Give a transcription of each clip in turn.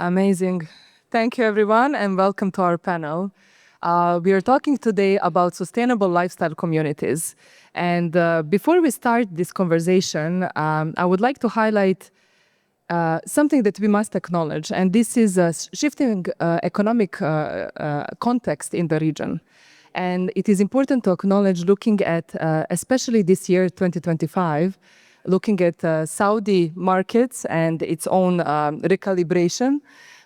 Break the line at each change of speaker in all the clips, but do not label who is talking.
Amazing. Thank you, everyone, and welcome to our panel. We are talking today about sustainable lifestyle communities. And before we start this conversation, I would like to highlight something that we must acknowledge, and this is a shifting economic context in the region. And it is important to acknowledge, looking at, especially this year, 2025, looking at Saudi markets and its own recalibration,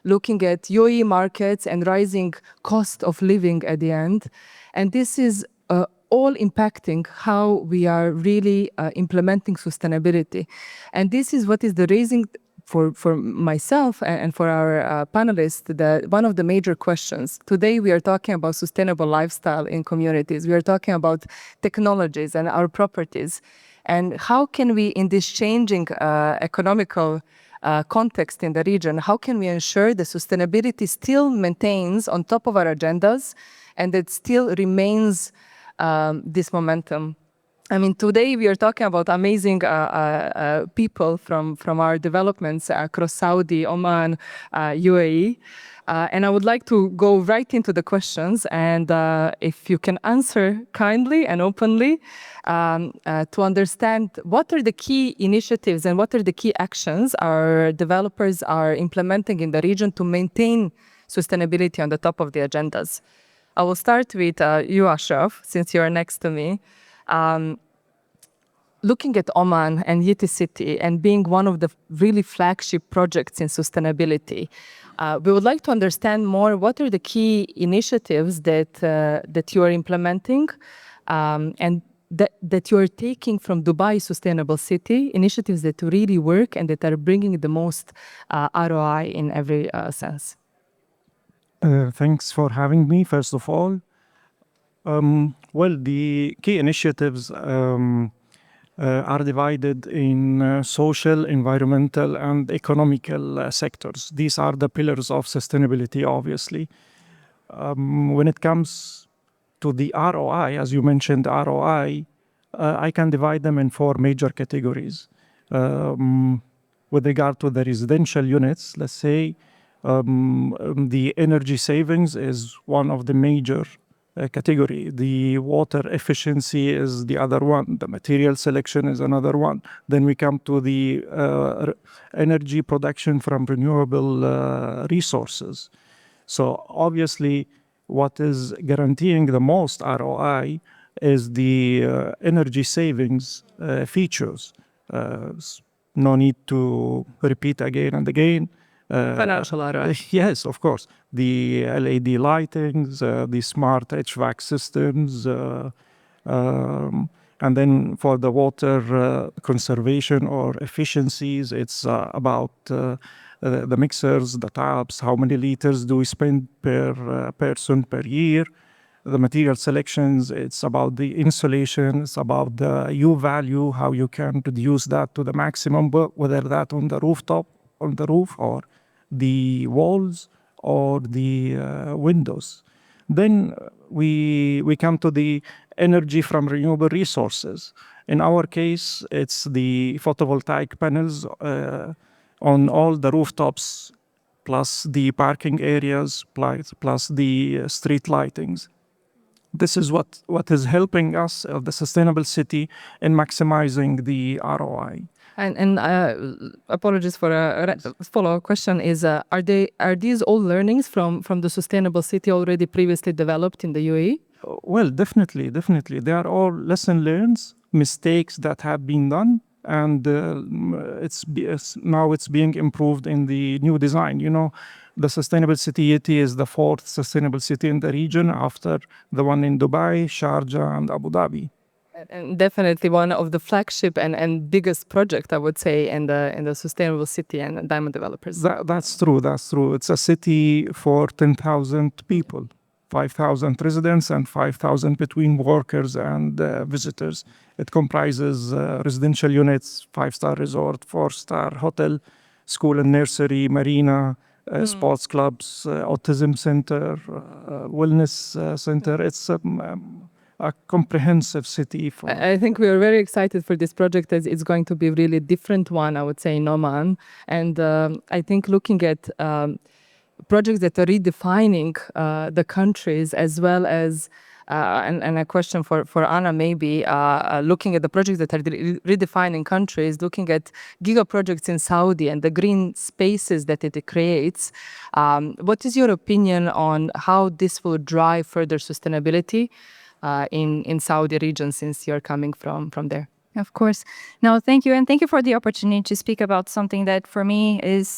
looking at UAE markets and rising cost of living at the end. And this is all impacting how we are really implementing sustainability. And this is what is the raising for myself and for our panelists, one of the major questions. Today, we are talking about sustainable lifestyle in communities. We are talking about technologies and our properties. And how can we, in this changing economical context in the region, how can we ensure the sustainability still maintains on top of our agendas and it still remains this momentum? I mean, today we are talking about amazing people from our developments across Saudi, Oman, UAE. And I would like to go right into the questions, and if you can answer kindly and openly to understand what are the key initiatives and what are the key actions our developers are implementing in the region to maintain sustainability on the top of the agendas. I will start with you, Achraf, since you are next to me. Looking at Oman and YITI City and being one of the really flagship projects in sustainability, we would like to understand more what are the key initiatives that you are implementing and that you are taking from Dubai Sustainable City, initiatives that really work and that are bringing the most ROI in every sense.
Thanks for having me, first of all. Well, the key initiatives are divided in social, environmental, and economical sectors. These are the pillars of sustainability, obviously. When it comes to the ROI, as you mentioned, ROI, I can divide them in four major categories. With regard to the residential units, let's say, the energy savings is one of the major category. The water efficiency is the other one. The material selection is another one. Then we come to the energy production from renewable resources. So obviously, what is guaranteeing the most ROI is the energy savings features. No need to repeat again and again.
Financial ROI.
Yes, of course. The LED lightings, the smart HVAC systems, and then for the water conservation or efficiencies, it's about the mixers, the taps, how many liters do we spend per person per year. The material selections, it's about the insulation, it's about the U value, how you can reduce that to the maximum, whether that on the rooftop, on the roof, or the walls, or the windows. Then we come to the energy from renewable resources. In our case, it's the photovoltaic panels on all the rooftops, plus the parking areas, plus the street lightings. This is what is helping us, the sustainable city, in maximizing the ROI.
And apologies for a follow-up question is, are these all learnings from the sustainable city already previously developed in the UAE?
Well, definitely. They are all lesson learned, mistakes that have been done, and now it's being improved in the new design. You know, the sustainable city YITI is the fourth sustainable city in the region after the one in Dubai, Sharjah, and Abu Dhabi.
And definitely one of the flagship and biggest project, I would say, in the sustainable city and diamond developers.
That's true. It's a city for 10,000 people, 5,000 residents and 5,000 between workers and visitors. It comprises residential units, 5-star resort, 4-star hotel, school and nursery, marina, sports clubs, autism center, wellness center. It's a comprehensive city for.
I think we are very excited for this project as it's going to be a really different one, I would say, in Oman. And I think looking at projects that are redefining the countries as well as and a question for Anna maybe, looking at the projects that are redefining countries, looking at giga projects in Saudi and the green spaces that it creates. What is your opinion on how this will drive further sustainability in Saudi region, since you're coming from there?
Of course. No, thank you. And thank you for the opportunity to speak about something that for me is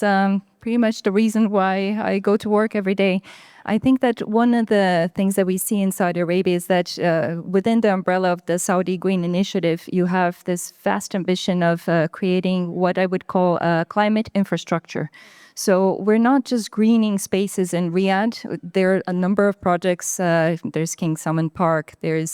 pretty much the reason why I go to work every day. I think that one of the things that we see in Saudi Arabia is that within the umbrella of the Saudi Green Initiative, you have this vast ambition of creating what I would call a climate infrastructure. So we're not just greening spaces in Riyadh. There are a number of projects. There's King Salman Park. There's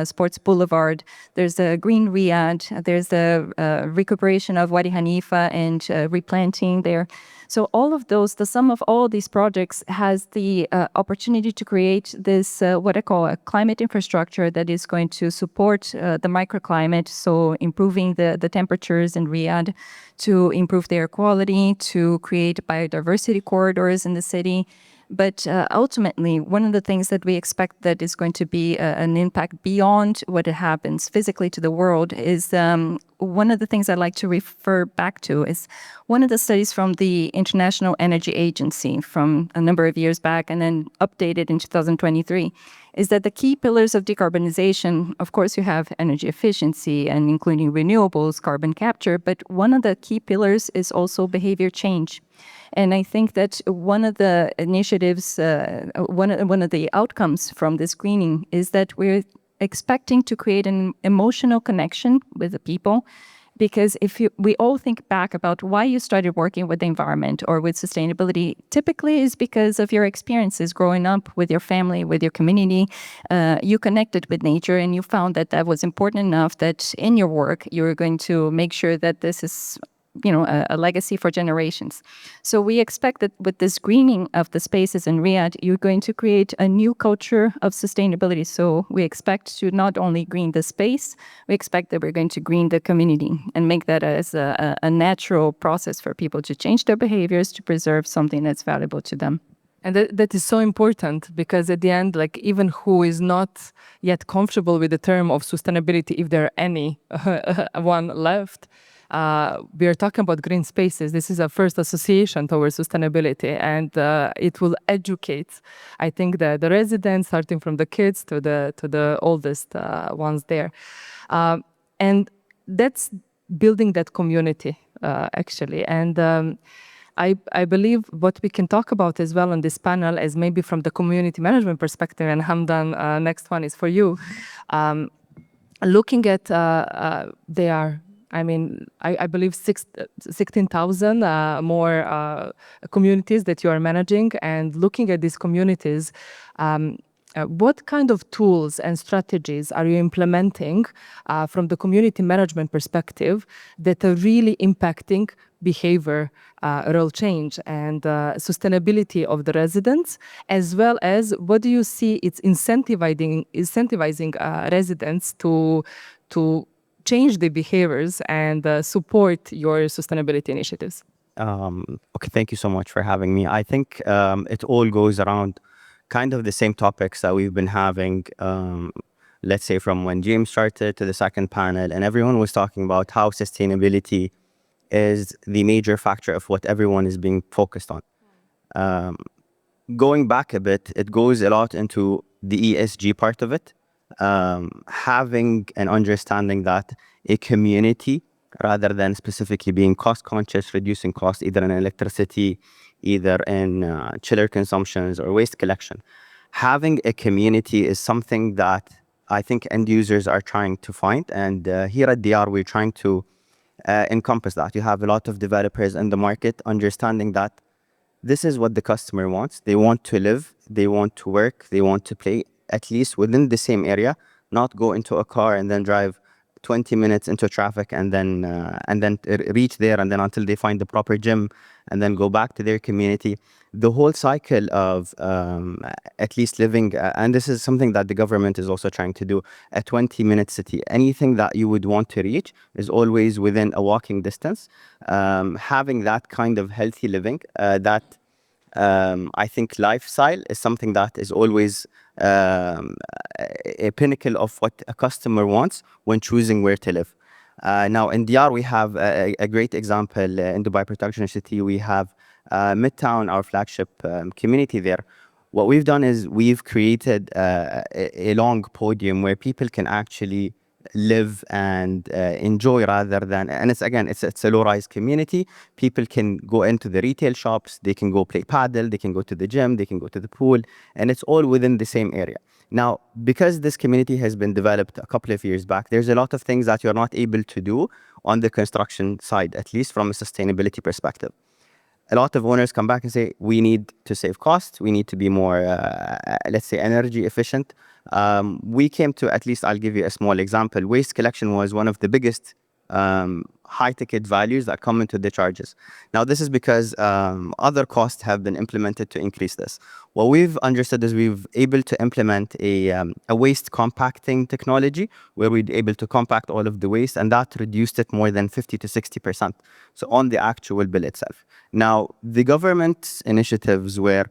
Sports Boulevard. There's the Green Riyadh. There's the recuperation of Wadi Hanifa and replanting there. So all of those, the sum of all these projects has the opportunity to create this, what I call a climate infrastructure that is going to support the microclimate, so improving the temperatures in Riyadh, to improve the air quality, to create biodiversity corridors in the city. But ultimately, one of the things that we expect that is going to be an impact beyond what happens physically to the world is one of the things I like to refer back to is one of the studies from the International Energy Agency from a number of years back and then updated in 2023, is that the key pillars of decarbonization, of course, you have energy efficiency and including renewables, carbon capture, but one of the key pillars is also behavior change. And I think that one of the initiatives, one of the outcomes from this greening is that we're expecting to create an emotional connection with the people. Because we all think back about why you started working with the environment or with sustainability, typically is because of your experiences growing up with your family, with your community. You connected with nature and you found that that was important enough that in your work, you were going to make sure that this is a legacy for generations. So we expect that with this greening of the spaces in Riyadh, you're going to create a new culture of sustainability. So we expect to not only green the space, we expect that we're going to green the community and make that as a natural process for people to change their behaviors to preserve something that's valuable to them.
And that is so important because at the end, like even who is not yet comfortable with the term of sustainability, if there are any one left, we are talking about green spaces. This is a first association towards sustainability, and it will educate, I think, the residents, starting from the kids to the oldest ones there. And that's building that community, actually. And I believe what we can talk about as well on this panel is maybe from the community management perspective, and Hamdan, next one is for you. Looking at Deyaar, I mean, I believe 16,000 more communities that you are managing, and looking at these communities, what kind of tools and strategies are you implementing from the community management perspective that are really impacting behavior, role change, and sustainability of the residents, as well as what do you see it's incentivizing residents to change the behaviors and support your sustainability initiatives?
Okay, thank you so much for having me. I think it all goes around kind of the same topics that we've been having, let's say from when James started to the second panel, and everyone was talking about how sustainability is the major factor of what everyone is being focused on. Going back a bit, it goes a lot into the ESG part of it. Having an understanding that a community, rather than specifically being cost conscious, reducing cost either in electricity, either in chiller consumptions or waste collection, having a community is something that I think end users are trying to find. And here at Deyaar, we're trying to encompass that. You have a lot of developers in the market understanding that this is what the customer wants. They want to live, they want to work, they want to play at least within the same area, not go into a car and then drive 20 minutes into traffic and then reach there, and then until they find the proper gym and then go back to their community. The whole cycle of at least living, and this is something that the government is also trying to do, a 20-minute city. Anything that you would want to reach is always within a walking distance. Having that kind of healthy living, I think lifestyle is something that is always a pinnacle of what a customer wants when choosing where to live. Now in Deyaar, we have a great example. In Dubai Production City, we have Midtown, our flagship community there. What we've done is we've created a long podium where people can actually live and enjoy, rather than, and it's a low-rise community. People can go into the retail shops, they can go play paddle, they can go to the gym, they can go to the pool, and it's all within the same area. Now, because this community has been developed a couple of years back, there's a lot of things that you're not able to do on the construction side, at least from a sustainability perspective. A lot of owners come back and say, we need to save costs, we need to be more, let's say, energy efficient. We came to, at least I'll give you a small example. Waste collection was one of the biggest high ticket values that come into the charges. Now, this is because other costs have been implemented to increase this. What we've understood is we've able to implement a waste compacting technology where we're able to compact all of the waste, and that reduced it more than 50 to 60%. So on the actual bill itself. Now, the government's initiatives where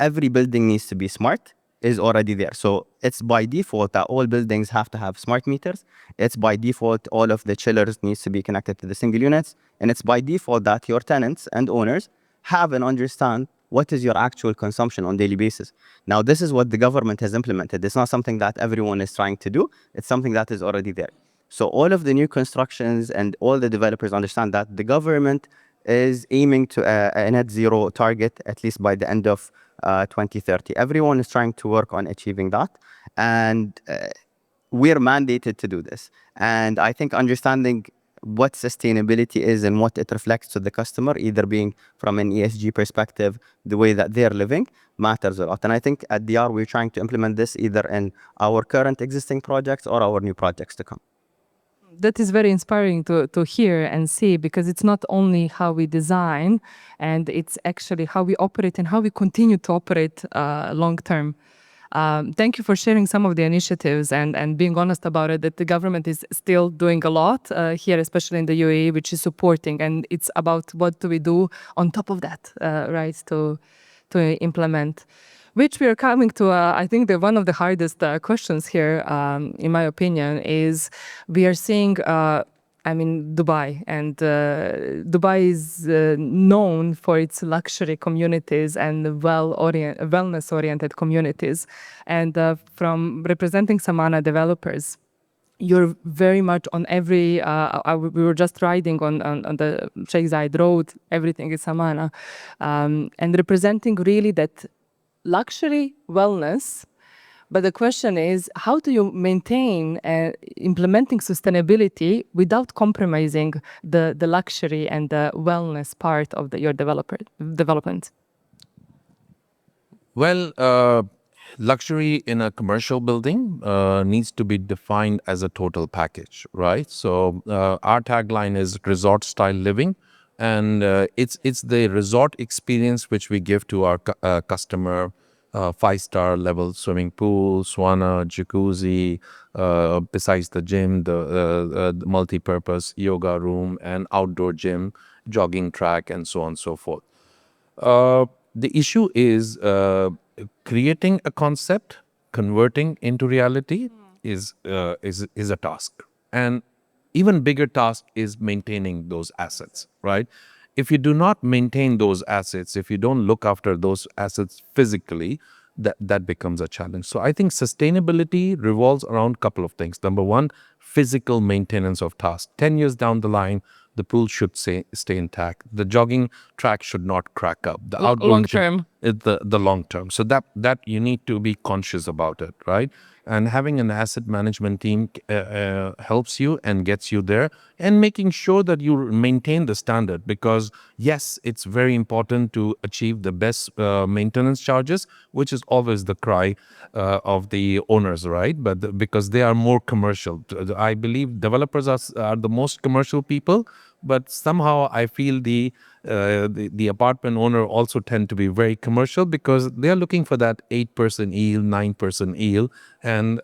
every building needs to be smart is already there. So it's by default that all buildings have to have smart meters. It's by default all of the chillers needs to be connected to the single units. And it's by default that your tenants and owners have and understand what is your actual consumption on a daily basis. Now, this is what the government has implemented. It's not something that everyone is trying to do. It's something that is already there. So all of the new constructions and all the developers understand that the government is aiming to a net zero target, at least by the end of 2030. Everyone is trying to work on achieving that, and we're mandated to do this. And I think understanding what sustainability is and what it reflects to the customer, either being from an ESG perspective, the way that they're living, matters a lot. And I think at Deyaar, we're trying to implement this either in our current existing projects or our new projects to come.
That is very inspiring to hear and see, because it's not only how we design, and it's actually how we operate and how we continue to operate long term. Thank you for sharing some of the initiatives and being honest about it, that the government is still doing a lot here, especially in the UAE, which is supporting. And it's about what do we do on top of that, right, to implement. Which we are coming to, I think one of the hardest questions here, in my opinion, is we are seeing, Dubai. And Dubai is known for its luxury communities and wellness-oriented communities. And from representing SAMANA developers, you're very much on every, we were just riding on the Sheikh Zayed Road, everything is SAMANA, and representing really that luxury wellness. But the question is, how do you maintain implementing sustainability without compromising the luxury and the wellness part of your development?
Well, luxury in a commercial building needs to be defined as a total package, right? So our tagline is resort style living, and it's the resort experience which we give to our customer. 5-star level swimming pool, sauna, jacuzzi, besides the gym, the multi-purpose yoga room and outdoor gym, jogging track, and so on and so forth. The issue is creating a concept, converting into reality is a task. And even bigger task is maintaining those assets, right? If you do not maintain those assets, if you don't look after those assets physically, that becomes a challenge. So I think sustainability revolves around a couple of things. Number one, physical maintenance of tasks. 10 years down the line, the pool should stay intact. The jogging track should not crack up. The
long term.
The long term. So that you need to be conscious about it, right? And having an asset management team helps you and gets you there, and making sure that you maintain the standard, because yes, it's very important to achieve the best maintenance charges, which is always the cry of the owners, right? But because they are more commercial. I believe developers are the most commercial people, but somehow I feel the apartment owner also tend to be very commercial, because they are looking for that 8% yield, 9% yield, and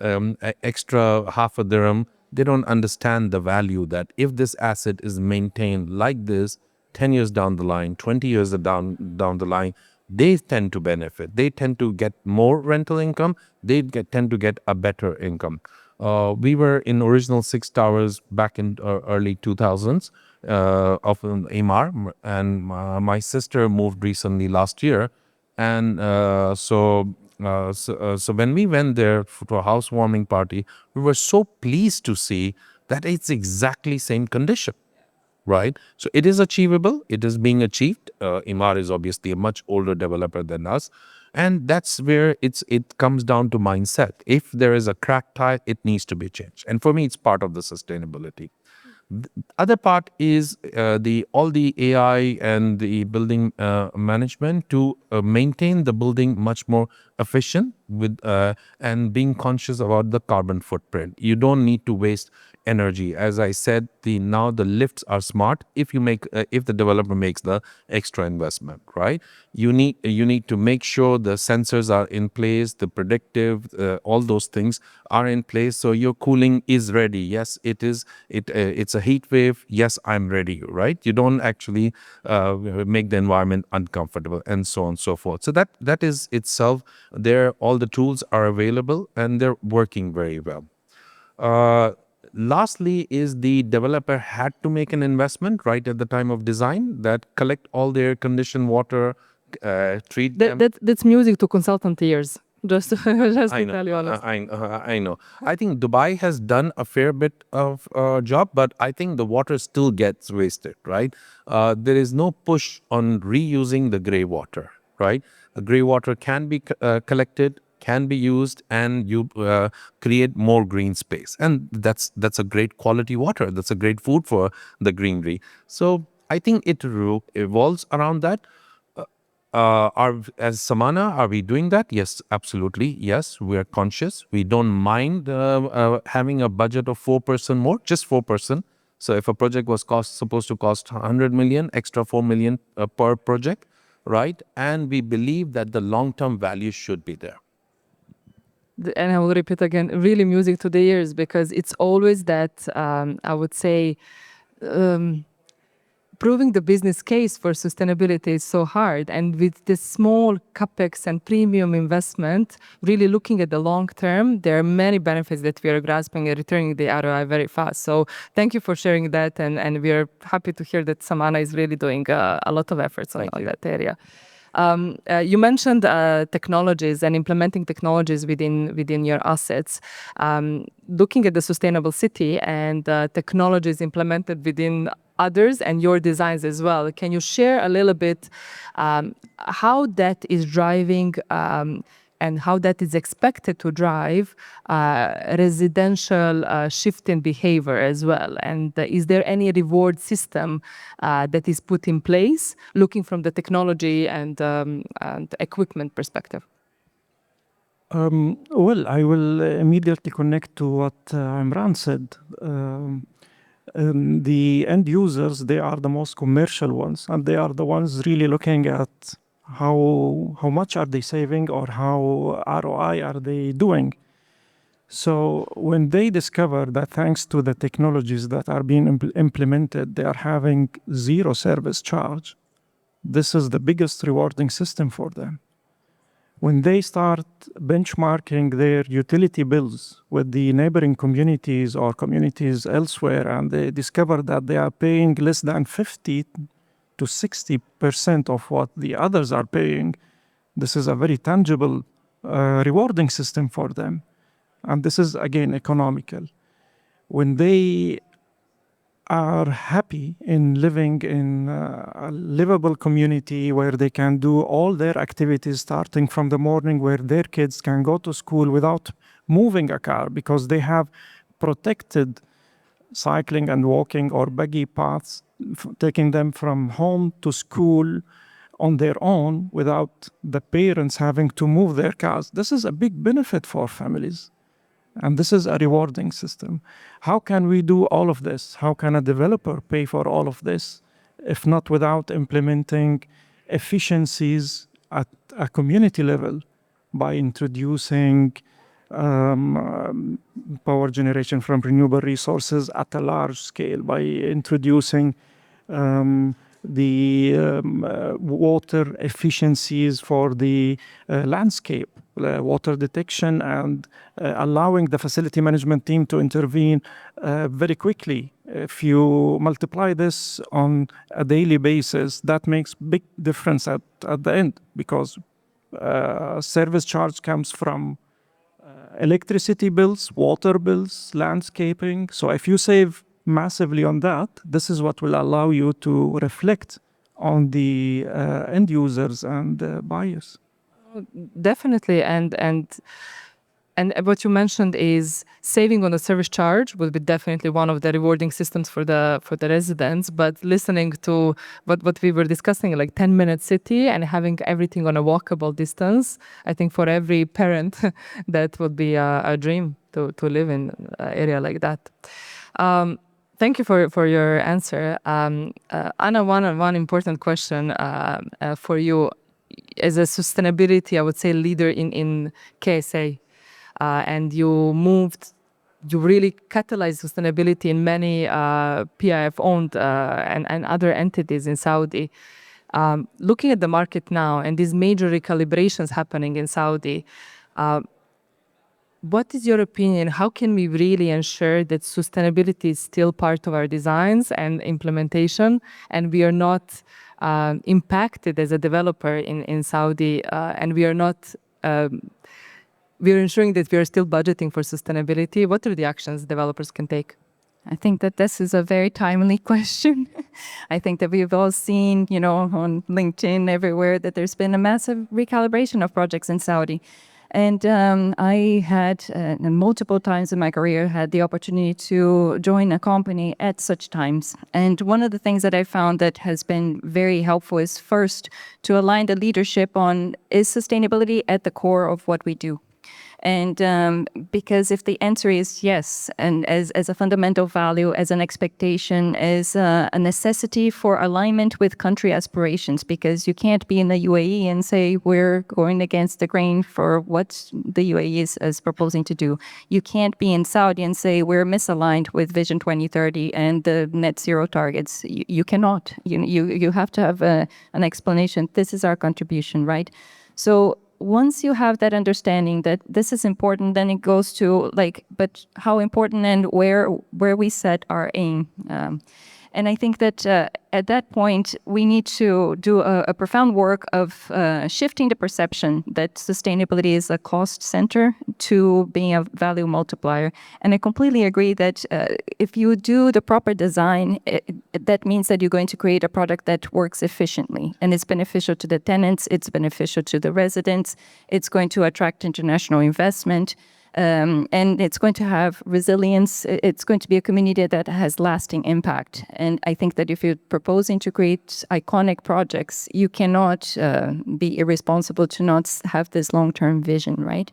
extra half a dirham. They don't understand the value that if this asset is maintained like this, 10 years down the line, 20 years down the line, they tend to benefit. They tend to get more rental income. Tend to get a better income. We were in original 6 towers back in early 2000s of Amar, and my sister moved recently last year. And so when we went there for a housewarming party, we were so pleased to see that it's exactly same condition. Right. So it is achievable. It is being achieved. Imar is obviously a much older developer than us. And that's where it comes down to mindset. If there is a cracked tile, it needs to be changed. And for me, it's part of the sustainability. Other part is all the AI and the building management to maintain the building much more efficient with and being conscious about the carbon footprint. You don't need to waste energy. As I said, now the lifts are smart. If the developer makes the extra investment, right? You need to make sure the sensors are in place, the predictive, all those things are in place, so your cooling is ready. Yes, it is. It's a heat wave. Yes, I'm ready. Right? You don't actually make the environment uncomfortable, and so on and so forth. So that is itself there. All the tools are available and they're working very well. Lastly is the developer had to make an investment right at the time of design that collect all their conditioned water, treat them.
That's music to consultant ears. Just to tell you honest.
I know. I think Dubai has done a fair bit of job, but I think the water still gets wasted, right? There is no push on reusing the grey water, right? The grey water can be collected, can be used, and you create more green space. And that's a great quality water. That's a great food for the greenery. So I think it evolves around that. As SAMANA, are we doing that? Yes, absolutely. Yes, we are conscious. We don't mind having a budget of 4% more, just 4%. So if a project was supposed to cost 100 million, extra 4 million per project, right? And we believe that the long-term value should be there.
And I will repeat again, really music to the ears, because it's always that, I would say, proving the business case for sustainability is so hard. And with this small capex and premium investment, really looking at the long term, there are many benefits that we are grasping and returning the ROI very fast. So thank you for sharing that. And we are happy to hear that SAMANA is really doing a lot of efforts on that area. You mentioned technologies and implementing technologies within your assets. Looking at the sustainable city and technologies implemented within others and your designs as well, can you share a little bit how that is driving and how that is expected to drive residential shift in behavior as well? And is there any reward system that is put in place, looking from the technology and equipment perspective?
Well, I will immediately connect to what Imran said. The end users, they are the most commercial ones, and they are the ones really looking at how much are they saving or how ROI are they doing. So when they discover that thanks to the technologies that are being implemented, they are having zero service charge, this is the biggest rewarding system for them. When they start benchmarking their utility bills with the neighboring communities or communities elsewhere, and they discover that they are paying less than 50 to 60% of what the others are paying, this is a very tangible, rewarding system for them. And this is, again, economical. When they are happy in living in a livable community where they can do all their activities starting from the morning, where their kids can go to school without moving a car because they have protected cycling and walking or buggy paths, taking them from home to school on their own without the parents having to move their cars. This is a big benefit for families. And this is a rewarding system. How can we do all of this? How can a developer pay for all of this, if not without implementing efficiencies at a community level by introducing power generation from renewable resources at a large scale, by introducing water efficiencies for the landscape, water detection, and allowing the facility management team to intervene very quickly. If you multiply this on a daily basis, that makes big difference at the end, because service charge comes from electricity bills, water bills, landscaping. So if you save massively on that, this is what will allow you to reflect on the end users and buyers.
Definitely, and what you mentioned is saving on the service charge will be definitely one of the rewarding systems for the residents. But listening to what we were discussing, like 10-minute city and having everything on a walkable distance, I think for every parent that would be a dream to live in an area like that. Thank you for your answer. Anna, one important question for you. As a sustainability, I would say, leader in KSA, and you really catalyzed sustainability in many PIF-owned and other entities in Saudi. Looking at the market now and these major recalibrations happening in Saudi, what is your opinion? How can we really ensure that sustainability is still part of our designs and implementation, and we are not impacted as a developer in Saudi, and we are not, we are ensuring that we are still budgeting for sustainability? What are the actions developers can take?
I think that this is a very timely question. I think that we've all seen, on LinkedIn, everywhere, that there's been a massive recalibration of projects in Saudi. And I had multiple times in my career had the opportunity to join a company at such times. And one of the things that I found that has been very helpful is first to align the leadership on, is sustainability at the core of what we do? And because if the answer is yes, and as a fundamental value, as an expectation, as a necessity for alignment with country aspirations, because you can't be in the UAE and say we're going against the grain for what the UAE is proposing to do. You can't be in Saudi and say we're misaligned with Vision 2030 and the net zero targets. You cannot. You have to have an explanation. This is our contribution, right? So once you have that understanding that this is important, then it goes to but how important and where we set our aim. And I think that at that point, we need to do a profound work of shifting the perception that sustainability is a cost center to being a value multiplier. And I completely agree that if you do the proper design, that means that you're going to create a product that works efficiently. And it's beneficial to the tenants, it's beneficial to the residents, it's going to attract international investment. And it's going to have resilience. It's going to be a community that has lasting impact. And I think that if you're proposing to create iconic projects, you cannot be irresponsible to not have this long-term vision, right?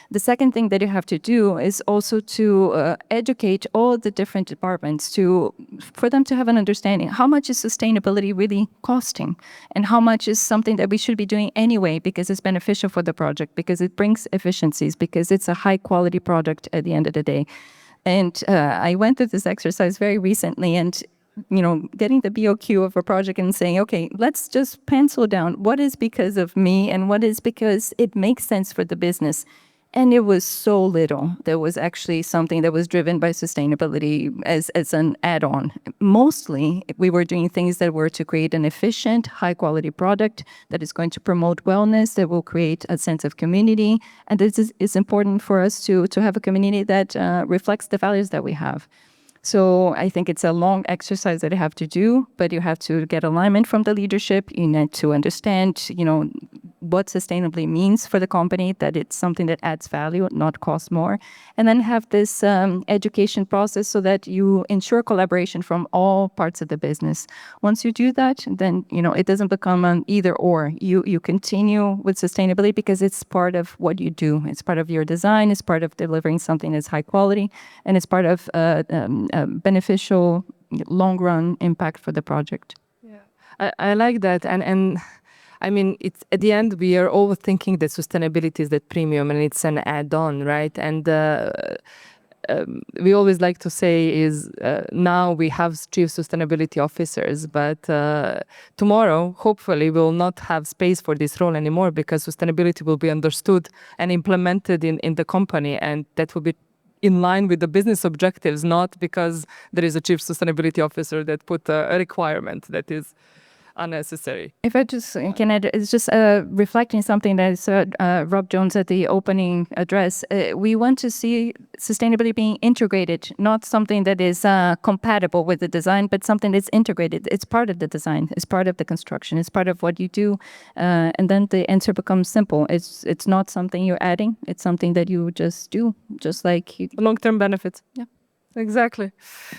The second thing that you have to do is also to educate all the different departments for them to have an understanding. How much is sustainability really costing? And how much is something that we should be doing anyway because it's beneficial for the project, because it brings efficiencies, because it's a high quality product at the end of the day. And I went through this exercise very recently, and getting the BOQ of a project and saying, okay, let's just pencil down what is because of me and what is because it makes sense for the business. And it was so little. There was actually something that was driven by sustainability as an add-on. Mostly, we were doing things that were to create an efficient, high-quality product that is going to promote wellness, that will create a sense of community. And this is important for us to have a community that reflects the values that we have. So I think it's a long exercise that you have to do, but you have to get alignment from the leadership. You need to understand, what sustainably means for the company, that it's something that adds value, not cost more. And then have this education process so that you ensure collaboration from all parts of the business. Once you do that, then it doesn't become an either or. You continue with sustainability because it's part of what you do. It's part of your design. It's part of delivering something that's high quality, and it's part of beneficial long-run impact for the project.
Yeah, I like that, and I mean, it's at the end we are always thinking that sustainability is that premium and it's an add-on, right? And we always like to say is now we have chief sustainability officers, but tomorrow hopefully we will not have space for this role anymore because sustainability will be understood and implemented in the company, and that will be in line with the business objectives, not because there is a chief sustainability officer that put a requirement that is unnecessary.
If I just can add, it's just reflecting something that said Rob Jones at the opening address. We want to see sustainability being integrated, not something that is compatible with the design, but something that's integrated. It's part of the design, it's part of the construction, it's part of what you do, and then the answer becomes simple. It's not something you're adding, it's something that you just do, just like
long-term benefits.
Yeah.
Exactly.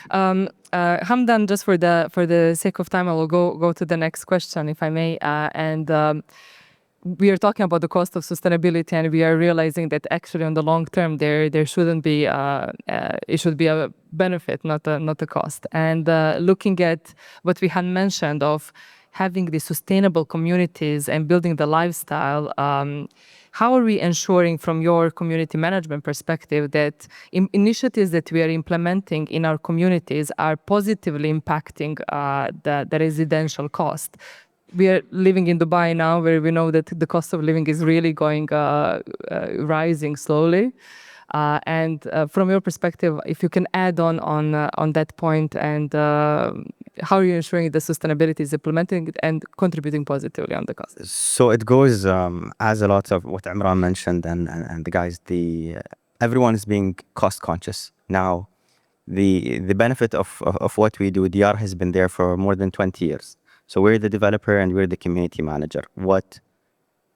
Hamdan, just for the sake of time, I will go to the next question, if I may. We are talking about the cost of sustainability, and we are realizing that actually, on the long term, there shouldn't be it should be a benefit, not a cost. And looking at what we had mentioned of having the sustainable communities and building the lifestyle. How are we ensuring from your community management perspective that initiatives that we are implementing in our communities are positively impacting the residential cost? We are living in Dubai now, where we know that the cost of living is really going rising slowly. From your perspective, if you can add on that point, and how are you ensuring the sustainability is implementing and contributing positively on the cost?
So it goes as a lot of what Imran mentioned, and the guys. Everyone is being cost conscious now. The benefit of what we do, Deyaar has been there for more than 20 years. So we're the developer and we're the community manager. What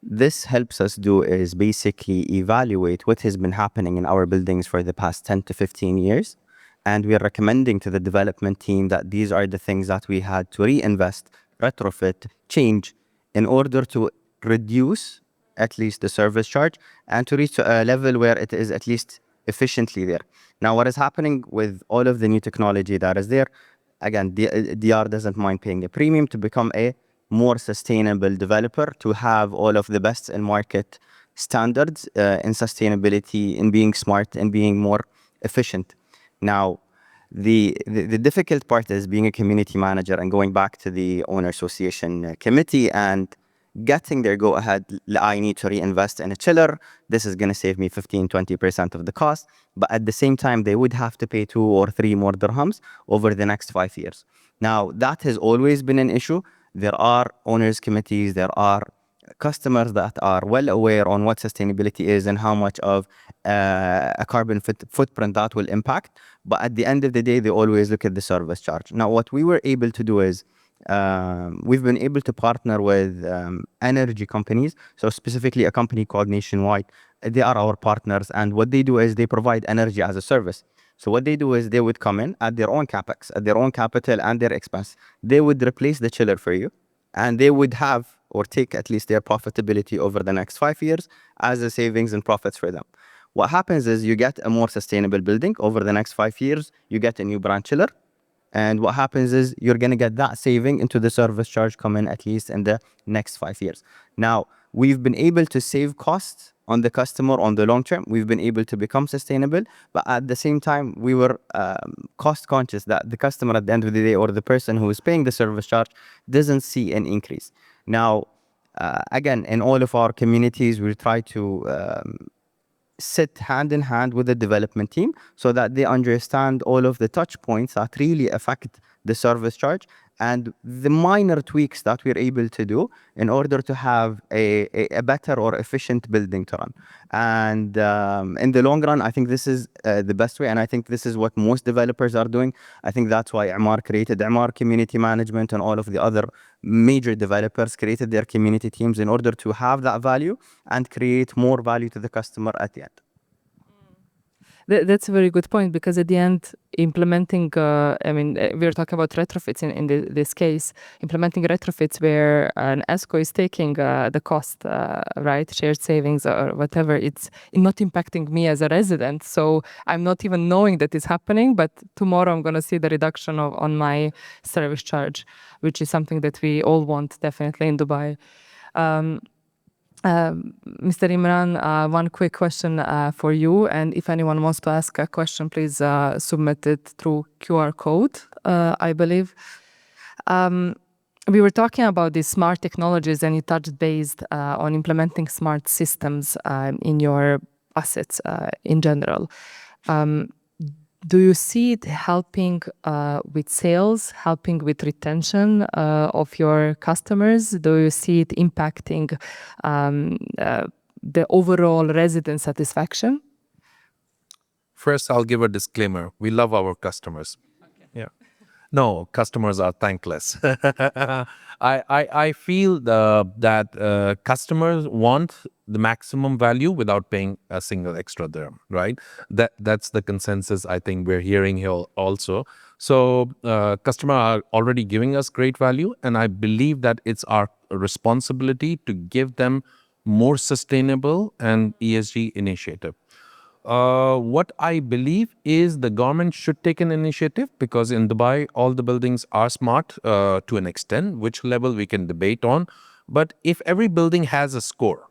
this helps us do is basically evaluate what has been happening in our buildings for the past 10 to 15 years. And we are recommending to the development team that these are the things that we had to reinvest, retrofit, change in order to reduce at least the service charge and to reach a level where it is at least efficiently there. Now, what is happening with all of the new technology that is there, again, Deyaar doesn't mind paying a premium to become a more sustainable developer, to have all of the best in market standards in sustainability, in being smart and being more efficient. Now, the difficult part is being a community manager and going back to the owner association committee and getting their go ahead. I need to reinvest in a chiller. This is going to save me 15-20% of the cost. But at the same time, they would have to pay 2 or 3 more dirhams over the next 5 years. Now, that has always been an issue. There are owners committees, there are customers that are well aware on what sustainability is and how much of a carbon footprint that will impact. But at the end of the day, they always look at the service charge. Now, what we were able to do is we've been able to partner with energy companies. So specifically a company called Nationwide. They are our partners. And what they do is they provide energy as a service. So what they do is they would come in at their own capex, at their own capital and their expense. They would replace the chiller for you. And they would have or take at least their profitability over the next 5 years as a savings and profits for them. What happens is you get a more sustainable building over the next 5 years. You get a new brand chiller. And what happens is you're going to get that saving into the service charge coming at least in the next 5 years. Now, we've been able to save costs on the customer on the long term. We've been able to become sustainable, but at the same time, we were cost conscious that the customer at the end of the day or the person who is paying the service charge doesn't see an increase. Now, again, in all of our communities, we try to sit hand in hand with the development team so that they understand all of the touch points that really affect the service charge and the minor tweaks that we're able to do in order to have a better or efficient building to run. And in the long run, I think this is the best way, and I think this is what most developers are doing. I think that's why Imar created Imar Community Management, and all of the other major developers created their community teams in order to have that value and create more value to the customer at the end.
That's a very good point, because at the end, implementing, we're talking about retrofits in this case, implementing retrofits where an ESCO is taking the cost, right, shared savings or whatever, it's not impacting me as a resident. So I'm not even knowing that it's happening, but tomorrow I'm going to see the reduction on my service charge, which is something that we all want definitely in Dubai. Mr. Imran, one quick question for you, and if anyone wants to ask a question, please submit it through QR code, I believe. We were talking about these smart technologies, and you touched based on implementing smart systems in your assets in general. Do you see it helping with sales, helping with retention of your customers? Do you see it impacting the overall resident satisfaction?
First, I'll give a disclaimer. We love our customers. Okay. Yeah. No, customers are thankless. I feel that customers want the maximum value without paying a single extra dirham, right? That's the consensus I think we're hearing here also. So customers are already giving us great value, and I believe that it's our responsibility to give them more sustainable and ESG initiative. What I believe is the government should take an initiative, because in Dubai, all the buildings are smart to an extent, which level we can debate on. But if every building has a score,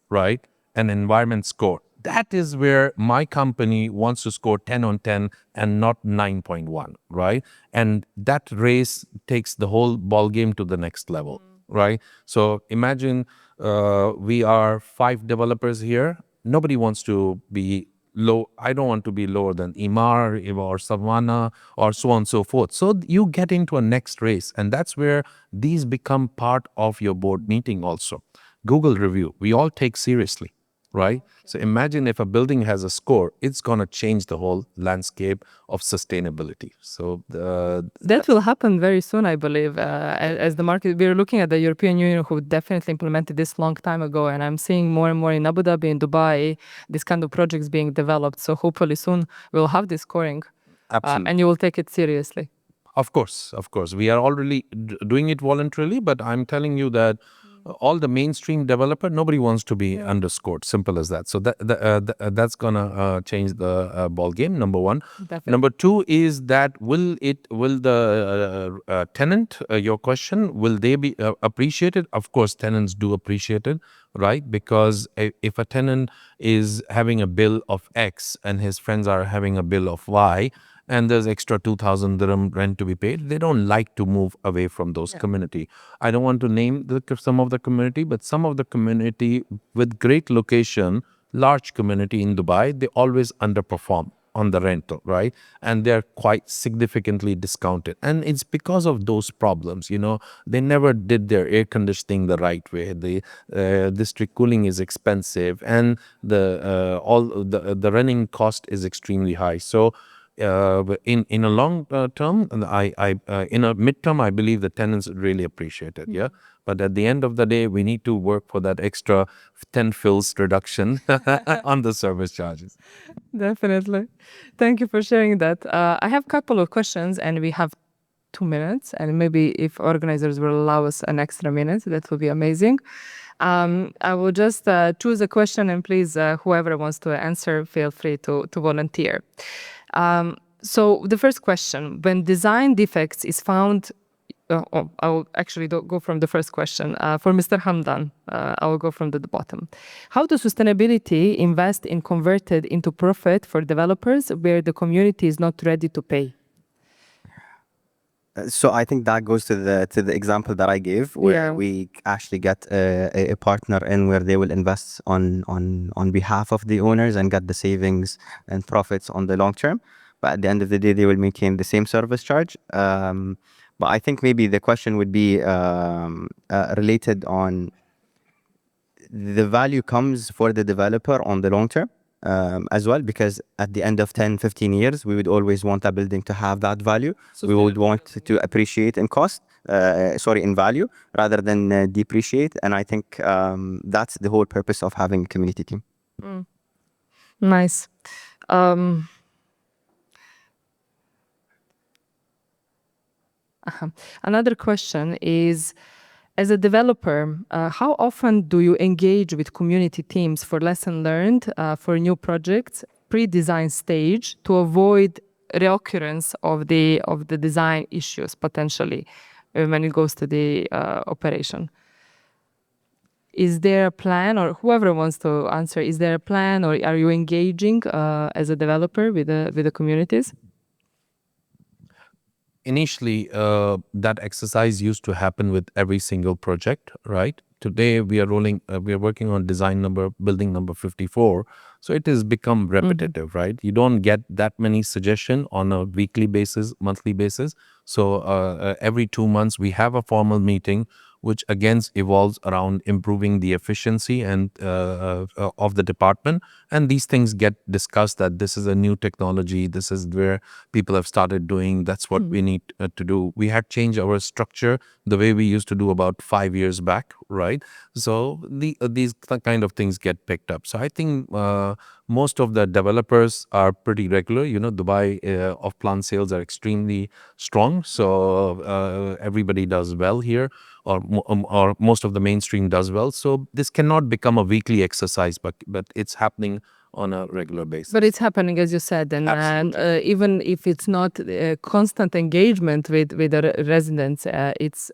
right, an environment score, that is where my company wants to score 10 on 10 and not 9.1, right? And that race takes the whole ball game to the next level, right? So imagine we are 5 developers here. Nobody wants to be low. I don't want to be lower than Imar or SAMANA or so on and so forth. So you get into a next race, and that's where these become part of your board meeting also. Google review, we all take seriously, right? So imagine if a building has a score, it's going to change the whole landscape of sustainability. So
that will happen very soon, I believe, as the market. We're looking at the European Union, who definitely implemented this long time ago, and I'm seeing more and more in Abu Dhabi, in Dubai, this kind of projects being developed. So hopefully soon we'll have this scoring, and you will take it seriously.
Of course. We are already doing it voluntarily, but I'm telling you that all the mainstream developer, nobody wants to be underscored. Simple as that. So that's gonna change the ball game. Number one. Definitely. Number two is that will the tenant, your question, will they be appreciated? Of course, tenants do appreciate it, right? Because if a tenant is having a bill of X and his friends are having a bill of Y, and there's extra 2,000 dirham rent to be paid, they don't like to move away from those community. I don't want to name some of the community, but some of the community with great location, large community in Dubai, they always underperform on the rental, right? And they're quite significantly discounted. And it's because of those problems, they never did their air conditioning the right way. The district cooling is expensive, and the running cost is extremely high. So in a long term, in a midterm, I believe the tenants really appreciate it. Yeah. But at the end of the day, we need to work for that extra 10 fils reduction on the service charges.
Definitely. Thank you for sharing that. I have a couple of questions, and we have 2 minutes, and maybe if organizers will allow us an extra minute, that would be amazing. I will just choose a question, and please, whoever wants to answer, feel free to volunteer. So the first question, when design defects is found, I will actually go from the first question. For Mr. Hamdan, I will go from the bottom. How does sustainability invest in converted into profit for developers where the community is not ready to pay?
So I think that goes to the example that I gave, where we actually get a partner in where they will invest on behalf of the owners and get the savings and profits on the long term. But at the end of the day, they will maintain the same service charge. But I think maybe the question would be related on the value comes for the developer on the long term as well, because at the end of 10, 15 years, we would always want a building to have that value. We would want to appreciate in cost, in value, rather than depreciate. And I think that's the whole purpose of having a community team.
Nice. Another question is, as a developer, how often do you engage with community teams for lesson learned for new projects, pre-design stage, to avoid reoccurrence of the design issues potentially when it goes to the operation? Is there a plan, or whoever wants to answer, is there a plan, or are you engaging as a developer with the communities?
Initially, that exercise used to happen with every single project, right? Today, we are working on building number 54. So it has become repetitive, right? You don't get that many suggestions on a weekly basis, monthly basis. So every 2 months, we have a formal meeting, which again evolves around improving the efficiency and of the department. And these things get discussed, that this is a new technology, this is where people have started doing, that's what we need to do. We had changed our structure the way we used to do about 5 years back, right? So these kind of things get picked up. So I think most of the developers are pretty regular. Dubai off-plan sales are extremely strong. So everybody does well here, or most of the mainstream does well. So this cannot become a weekly exercise, but it's happening on a regular basis.
But it's happening, as you said, and even if it's not constant engagement with the residents, it's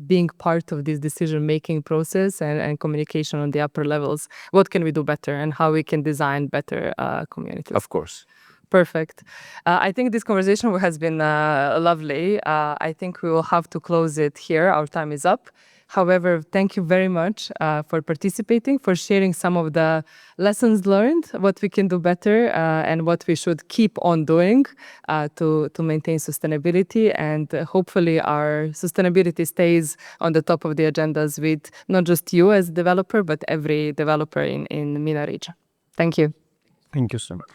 being part of this decision-making process and communication on the upper levels. What can we do better, and how we can design better communities?
Of course.
Perfect. I think this conversation has been lovely. I think we will have to close it here. Our time is up. However, thank you very much for participating, for sharing some of the lessons learned, what we can do better, and what we should keep on doing to maintain sustainability. And hopefully our sustainability stays on the top of the agendas with not just you as a developer, but every developer in MENA region. Thank you.
Thank you so much.